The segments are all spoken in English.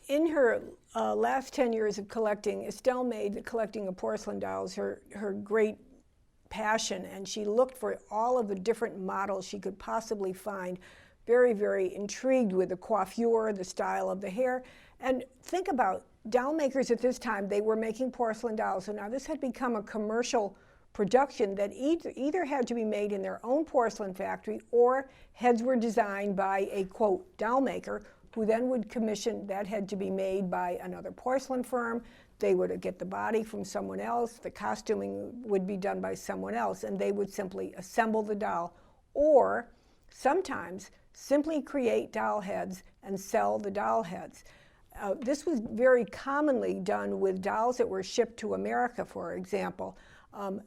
in her last 10 years of collecting, Estelle made the collecting of porcelain dolls her great passion, and she looked for all of the different models she could possibly find. Very, very intrigued with the coiffure, the style of the hair. And think about doll makers at this time, they were making porcelain dolls. So now this had become a commercial production that either had to be made in their own porcelain factory, or heads were designed by a, quote, doll maker, who then would commission that head to be made by another porcelain firm. They would get the body from someone else, the costuming would be done by someone else, and they would simply assemble the doll, or sometimes simply create doll heads and sell the doll heads. This was very commonly done with dolls that were shipped to America, for example.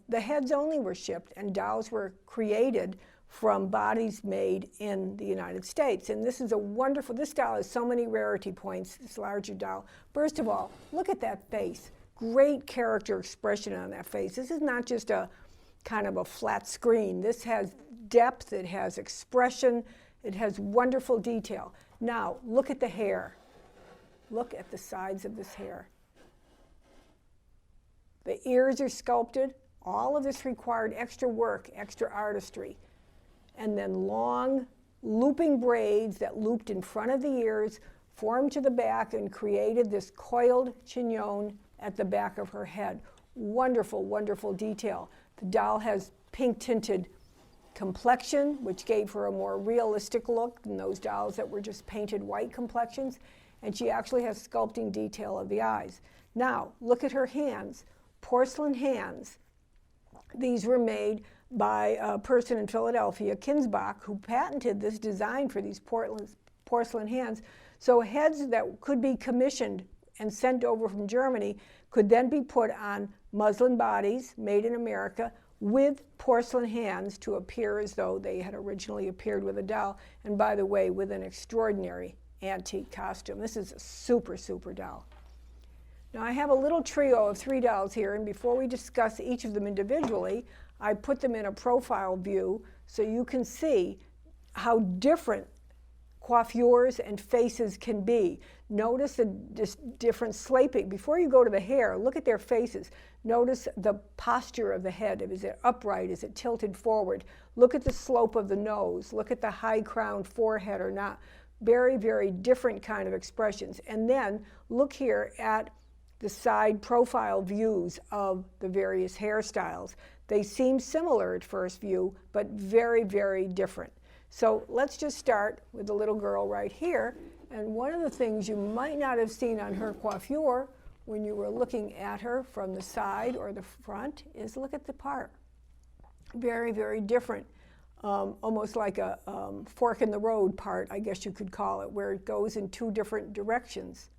The heads only were shipped, and dolls were created from bodies made in the United States. And this is a wonderful, this doll has so many rarity points, this larger doll. First of all, look at that face. Great character expression on that face. This is not just a kind of a flat screen. This has depth, it has expression, it has wonderful detail. Now, look at the hair. Look at the sides of this hair. The ears are sculpted. All of this required extra work, extra artistry. And then long looping braids that looped in front of the ears, formed to the back, and created this coiled chignon at the back of her head. Wonderful, wonderful detail. The doll has pink tinted complexion, which gave her a more realistic look than those dolls that were just painted white complexions. And she actually has sculpting detail of the eyes. Now, look at her hands, porcelain hands. These were made by a person in Philadelphia, Kinsbach, who patented this design for these porcelain hands. So heads that could be commissioned and sent over from Germany could then be put on muslin bodies made in America with porcelain hands to appear as though they had originally appeared with a doll, and by the way, with an extraordinary antique costume. This is a super, super doll. Now I have a little trio of 3 dolls here, and before we discuss each of them individually, I put them in a profile view so you can see how different coiffures and faces can be. Notice the different slaping. Before you go to the hair, look at their faces. Notice the posture of the head. Is it upright? Is it tilted forward? Look at the slope of the nose. Look at the high crowned forehead or not. Very, very different kind of expressions. And then look here at the side profile views of the various hairstyles. They seem similar at first view, but very, very different. So let's just start with the little girl right here. And one of the things you might not have seen on her coiffure when you were looking at her from the side or the front is look at the part. Very, very different. Almost like a fork in the road part, I guess you could call it, where it goes in 2 different directions.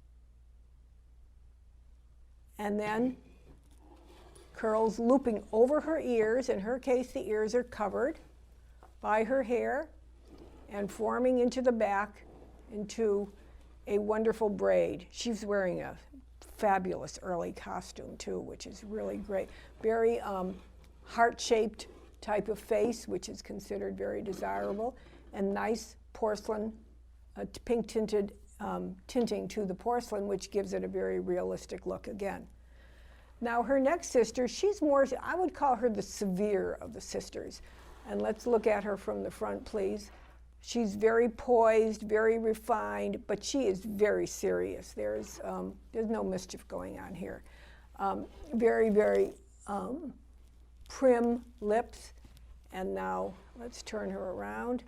And then curls looping over her ears. In her case, the ears are covered by her hair and forming into the back into a wonderful braid. She's wearing a fabulous early costume too, which is really great. Very heart-shaped type of face, which is considered very desirable, and nice porcelain, pink tinted tinting to the porcelain, which gives it a very realistic look again. Now her next sister, she's more, I would call her the severe of the sisters. And let's look at her from the front, please. She's very poised, very refined, but she is very serious. There's no mischief going on here. Very, very prim lips. And now let's turn her around.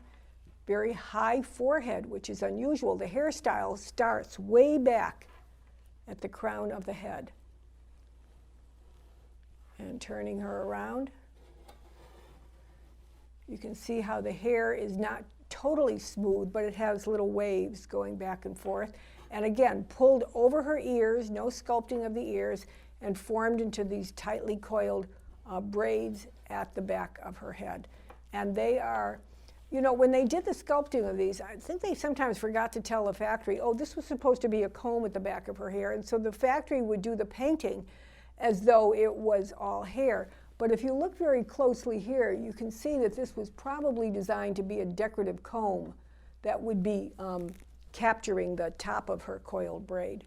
Very high forehead, which is unusual. The hairstyle starts way back at the crown of the head. And turning her around, you can see how the hair is not totally smooth, but it has little waves going back and forth. And again, pulled over her ears, no sculpting of the ears, and formed into these tightly coiled braids at the back of her head. And they are, you know, when they did the sculpting of these, I think they sometimes forgot to tell the factory, oh, this was supposed to be a comb at the back of her hair. And so the factory would do the painting as though it was all hair. But if you look very closely here, you can see that this was probably designed to be a decorative comb that would be capturing the top of her coiled braid.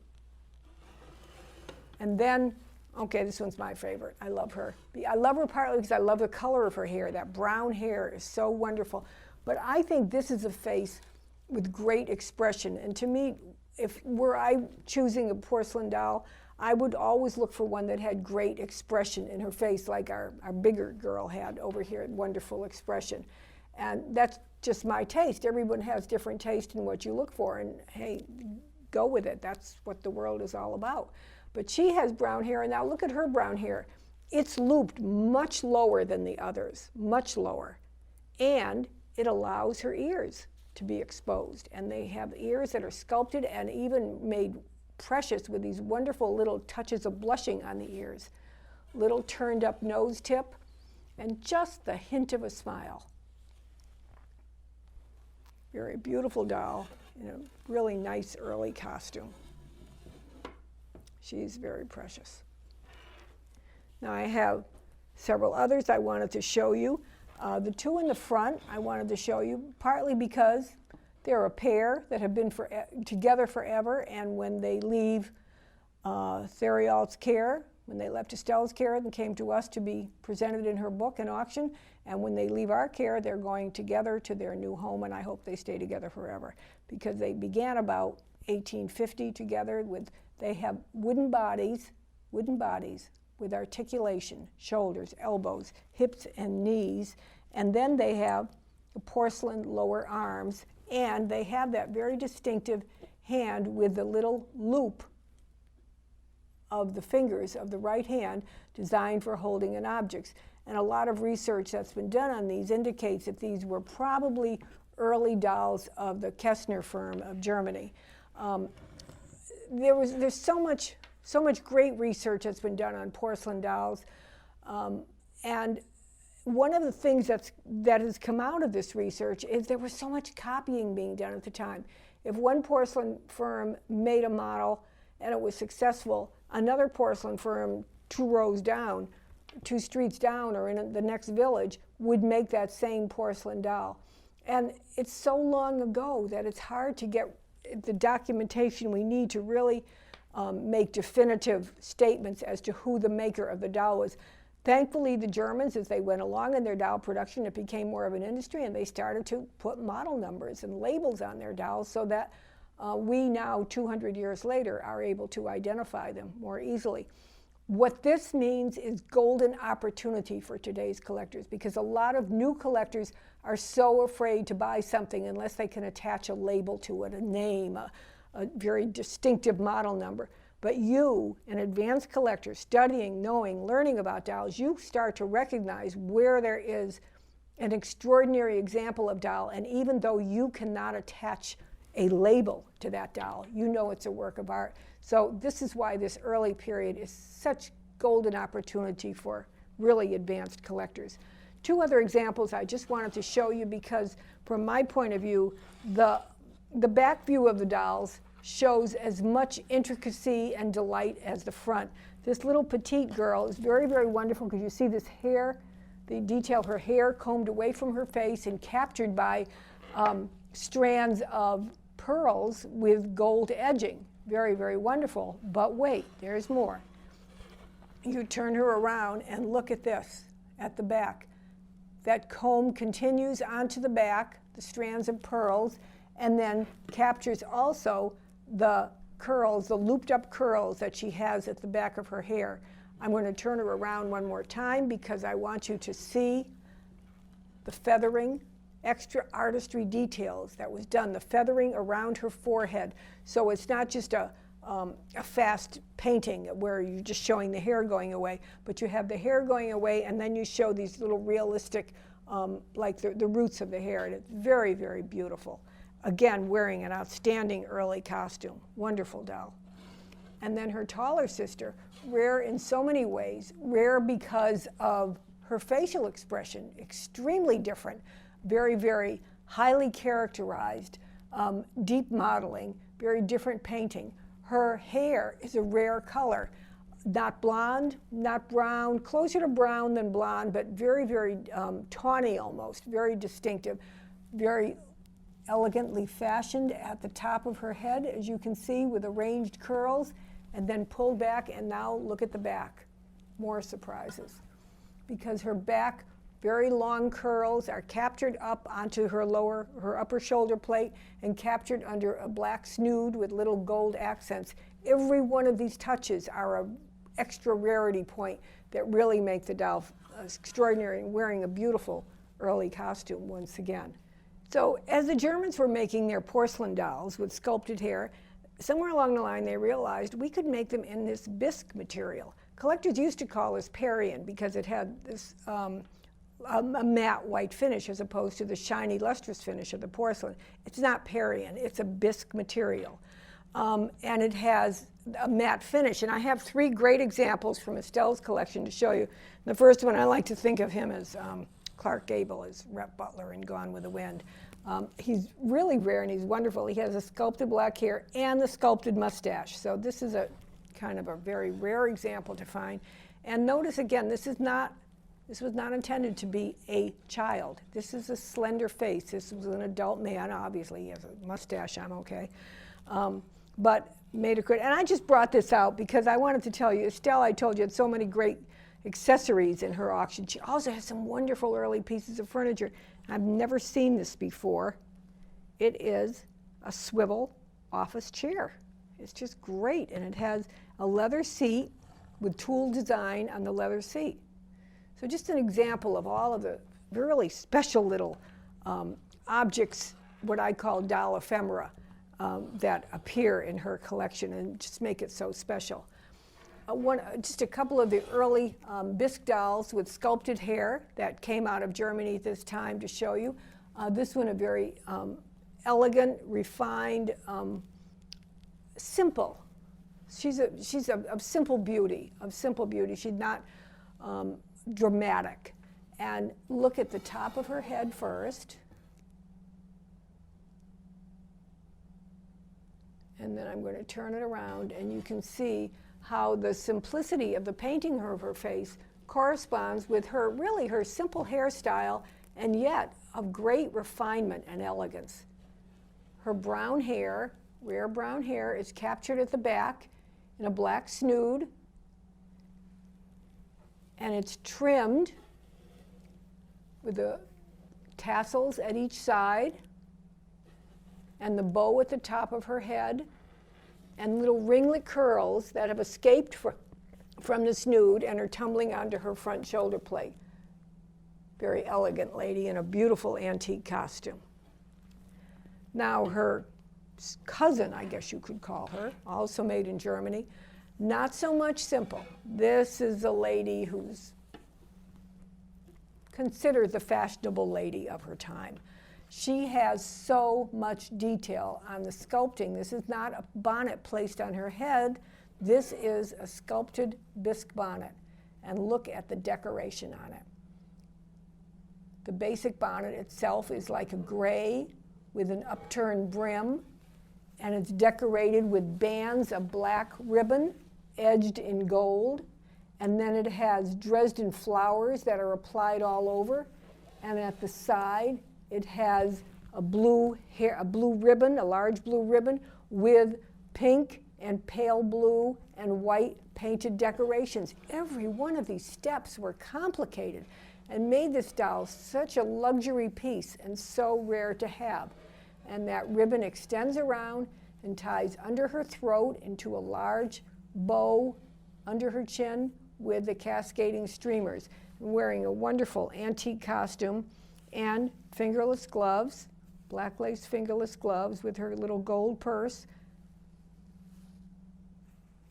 And then, okay, this one's my favorite. I love her. I love her partly because I love the color of her hair. That brown hair is so wonderful. But I think this is a face with great expression. And to me, if were I choosing a porcelain doll, I would always look for one that had great expression in her face, like our bigger girl had over here, wonderful expression. And that's just my taste. Everyone has different taste in what you look for, and hey, go with it. That's what the world is all about. But she has brown hair, and now look at her brown hair. It's looped much lower than the others, much lower. And it allows her ears to be exposed. And they have ears that are sculpted and even made precious with these wonderful little touches of blushing on the ears. Little turned up nose tip, and just the hint of a smile. Very beautiful doll in a really nice early costume. She's very precious. Now I have several others I wanted to show you. The two in the front I wanted to show you, partly because they're a pair that have been together forever, and when they leave Theriault's care, when they left Estelle's care and came to us to be presented in her book and auction, and when they leave our care, they're going together to their new home, and I hope they stay together forever, because they began about 1850 together. They have wooden bodies with articulation, shoulders, elbows, hips, and knees, and then they have porcelain lower arms, and they have that very distinctive hand with the little loop of the fingers of the right hand designed for holding an object. And a lot of research that's been done on these indicates that these were probably early dolls of the Kessner firm of Germany. There's so much great research that's been done on porcelain dolls, and one of the things that has come out of this research is there was so much copying being done at the time. If one porcelain firm made a model and it was successful, another porcelain firm 2 rows down, 2 streets down, or in the next village would make that same porcelain doll. And it's so long ago that it's hard to get the documentation we need to really make definitive statements as to who the maker of the doll was. Thankfully, the Germans, as they went along in their doll production, it became more of an industry, and they started to put model numbers and labels on their dolls so that we now, 200 years later, are able to identify them more easily. What this means is golden opportunity for today's collectors, because a lot of new collectors are so afraid to buy something unless they can attach a label to it, a name, a very distinctive model number. But you, an advanced collector, studying, knowing, learning about dolls, you start to recognize where there is an extraordinary example of doll, and even though you cannot attach a label to that doll, you know it's a work of art. So this is why this early period is such golden opportunity for really advanced collectors. 2 other examples I just wanted to show you because from my point of view, the back view of the dolls shows as much intricacy and delight as the front. This little petite girl is very, very wonderful because you see this hair, the detail, her hair combed away from her face and captured by strands of pearls with gold edging. Very, very wonderful. But wait, there's more. You turn her around and look at this, at the back. That comb continues onto the back, the strands of pearls, and then captures also the curls, the looped up curls that she has at the back of her hair. I'm going to turn her around one more time because I want you to see the feathering, extra artistry details that was done, the feathering around her forehead. So it's not just a fast painting where you're just showing the hair going away, but you have the hair going away and then you show these little realistic, like the roots of the hair, and it's very, very beautiful. Again, wearing an outstanding early costume. Wonderful doll. And then her taller sister, rare in so many ways, rare because of her facial expression, extremely different, very, very highly characterized, deep modeling, very different painting. Her hair is a rare color, not blonde, not brown, closer to brown than blonde, but very, very tawny almost, very distinctive, very elegantly fashioned at the top of her head, as you can see, with arranged curls, and then pulled back, and now look at the back. More surprises. Because her back, very long curls are captured up onto her upper shoulder plate and captured under a black snood with little gold accents. Every one of these touches are an extra rarity point that really make the doll extraordinary and wearing a beautiful early costume once again. So as the Germans were making their porcelain dolls with sculpted hair, somewhere along the line they realized we could make them in this bisque material. Collectors used to call this Parian because it had this a matte white finish as opposed to the shiny lustrous finish of the porcelain. It's not Parian, it's a bisque material. And it has a matte finish. And I have 3 great examples from Estelle's collection to show you. The first one, I like to think of him as Clark Gable, as Rhett Butler in Gone with the Wind. He's really rare and he's wonderful. He has a sculpted black hair and the sculpted mustache. So this is a kind of a very rare example to find. And notice again, this was not intended to be a child. This is a slender face. This was an adult man. Obviously, he has a mustache on, okay. But made it good. And I just brought this out because I wanted to tell you, Estelle, I told you, had so many great accessories in her auction. She also has some wonderful early pieces of furniture. I've never seen this before. It is a swivel office chair. It's just great, and it has a leather seat with tool design on the leather seat. So just an example of all of the really special little objects, what I call doll ephemera, that appear in her collection and just make it so special. Just a couple of the early bisque dolls with sculpted hair that came out of Germany at this time to show you. This one a very elegant, refined, simple. She's of simple beauty, She's not dramatic. And look at the top of her head first. And then I'm going to turn it around, and you can see how the simplicity of the painting of her face corresponds with her simple hairstyle, and yet of great refinement and elegance. Her brown hair, rare brown hair, is captured at the back in a black snood, and it's trimmed with the tassels at each side and the bow at the top of her head and little ringlet curls that have escaped from the snood and are tumbling onto her front shoulder plate. Very elegant lady in a beautiful antique costume. Now her cousin, I guess you could call her, also made in Germany, not so much simple. This is a lady who's considered the fashionable lady of her time. She has so much detail on the sculpting. This is not a bonnet placed on her head. This is a sculpted bisque bonnet. And look at the decoration on it. The basic bonnet itself is like a gray with an upturned brim, and it's decorated with bands of black ribbon edged in gold. And then it has Dresden flowers that are applied all over. And at the side, it has a blue ribbon, a large blue ribbon, with pink and pale blue and white painted decorations. Every one of these steps were complicated and made this doll such a luxury piece and so rare to have. And that ribbon extends around and ties under her throat into a large bow under her chin with the cascading streamers, wearing a wonderful antique costume and fingerless gloves, black lace fingerless gloves with her little gold purse.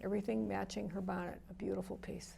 Everything matching her bonnet, a beautiful piece.